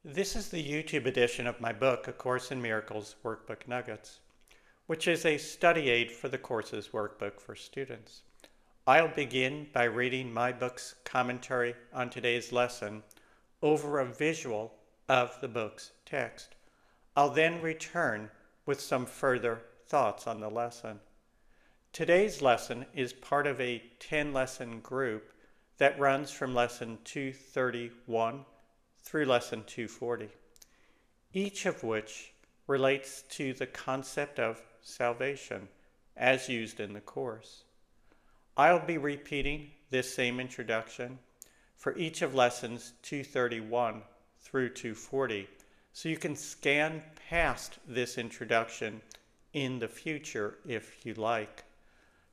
This is the YouTube edition of my book, A Course in Miracles Workbook Nuggets, which is a study aid for the course's workbook for students. I'll begin by reading my book's commentary on today's lesson over a visual of the book's text. I'll then return with some further thoughts on the lesson. Today's lesson is part of a 10-lesson group that runs from lesson 231 through lesson 240, each of which relates to the concept of salvation as used in the course. I'll be repeating this same introduction for each of lessons 231 through 240, so you can scan past this introduction in the future if you like.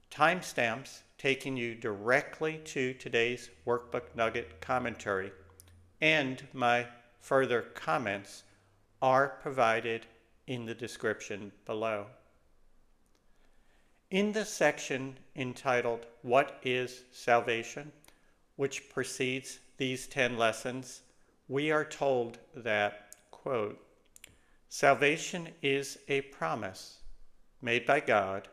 Timestamps taking you directly to today's Workbook Nugget commentary and my further comments are provided in the description below. In the section entitled, What is Salvation?, which precedes these 10 lessons, we are told that, quote, salvation is a promise made by God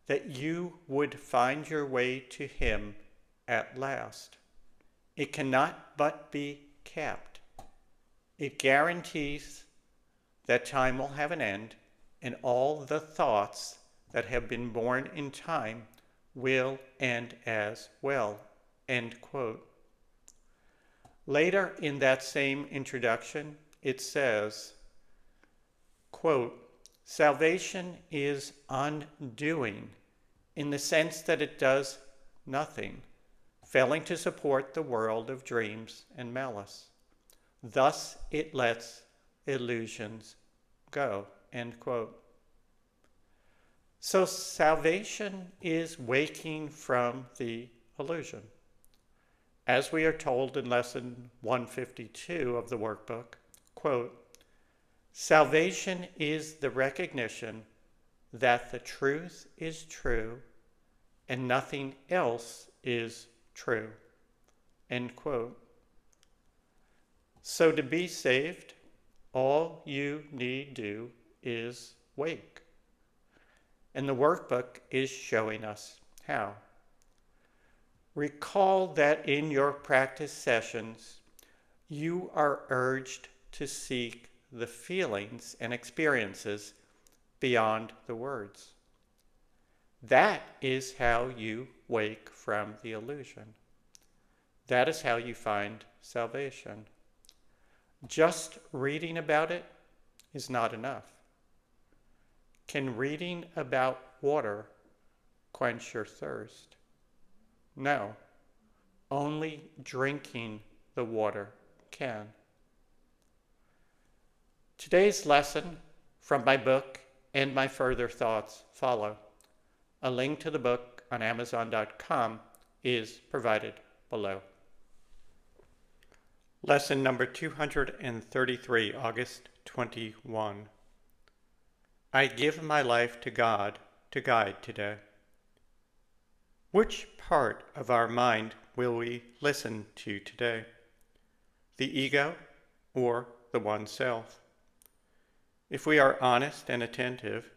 that you would find your way to Him at last. It cannot but be kept. It guarantees that time will have an end, and all the thoughts that have been born in time will end as well, end quote. Later in that same introduction, it says, quote, salvation is undoing in the sense that it does nothing, failing to support the world of dreams and malice. Thus it lets illusions go, end quote. So salvation is waking from the illusion. As we are told in lesson 152 of the workbook, quote, salvation is the recognition that the truth is true and nothing else is true, end quote. So to be saved, all you need do is wake. And the workbook is showing us how. Recall that in your practice sessions, you are urged to seek the feelings and experiences beyond the words. That is how you wake from the illusion. That is how you find salvation. Just reading about it is not enough. Can reading about water quench your thirst? No, only drinking the water can. Today's lesson from my book and my further thoughts follow. A link to the book on Amazon.com is provided below. Lesson number 233, August 21. I give my life to God to guide today. Which part of our mind will we listen to today? The ego or the oneself? If we are honest and attentive,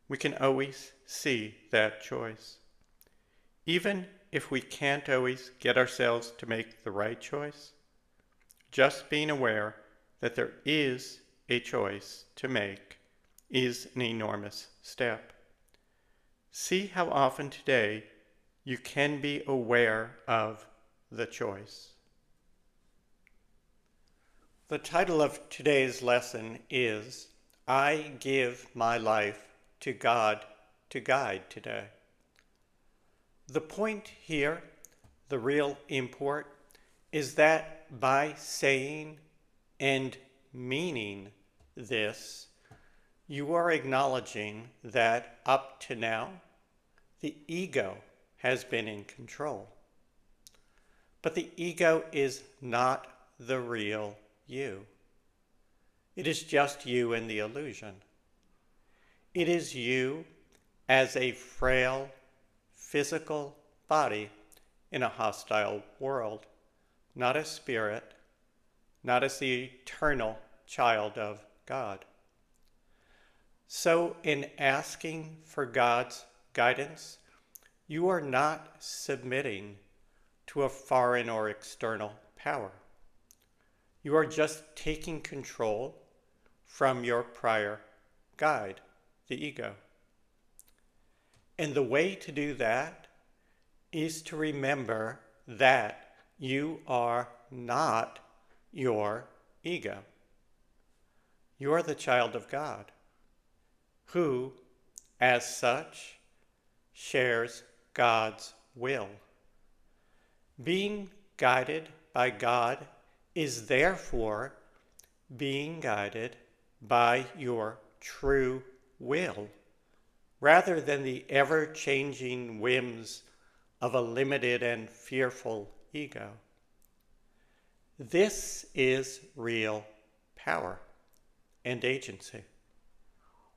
we can always see that choice. Even if we can't always get ourselves to make the right choice, just being aware that there is a choice to make is an enormous step. See how often today you can be aware of the choice. The title of today's lesson is, I give my life to God to guide today. The point here, the real import, is that by saying and meaning this, you are acknowledging that up to now, the ego has been in control. But the ego is not the real you. It is just you in the illusion. It is you as a frail physical body in a hostile world, not a spirit, not as the eternal child of God. So in asking for God's guidance, you are not submitting to a foreign or external power. You are just taking control from your prior guide, the ego. And the way to do that is to remember that you are not your ego. You are the child of God, who, as such, shares God's will. Being guided by God is therefore being guided by your true will, rather than the ever-changing whims of a limited and fearful ego. This is real power and agency.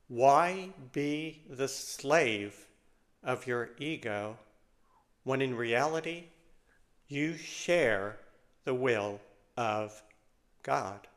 Why be the slave of your ego when in reality you share the will of God?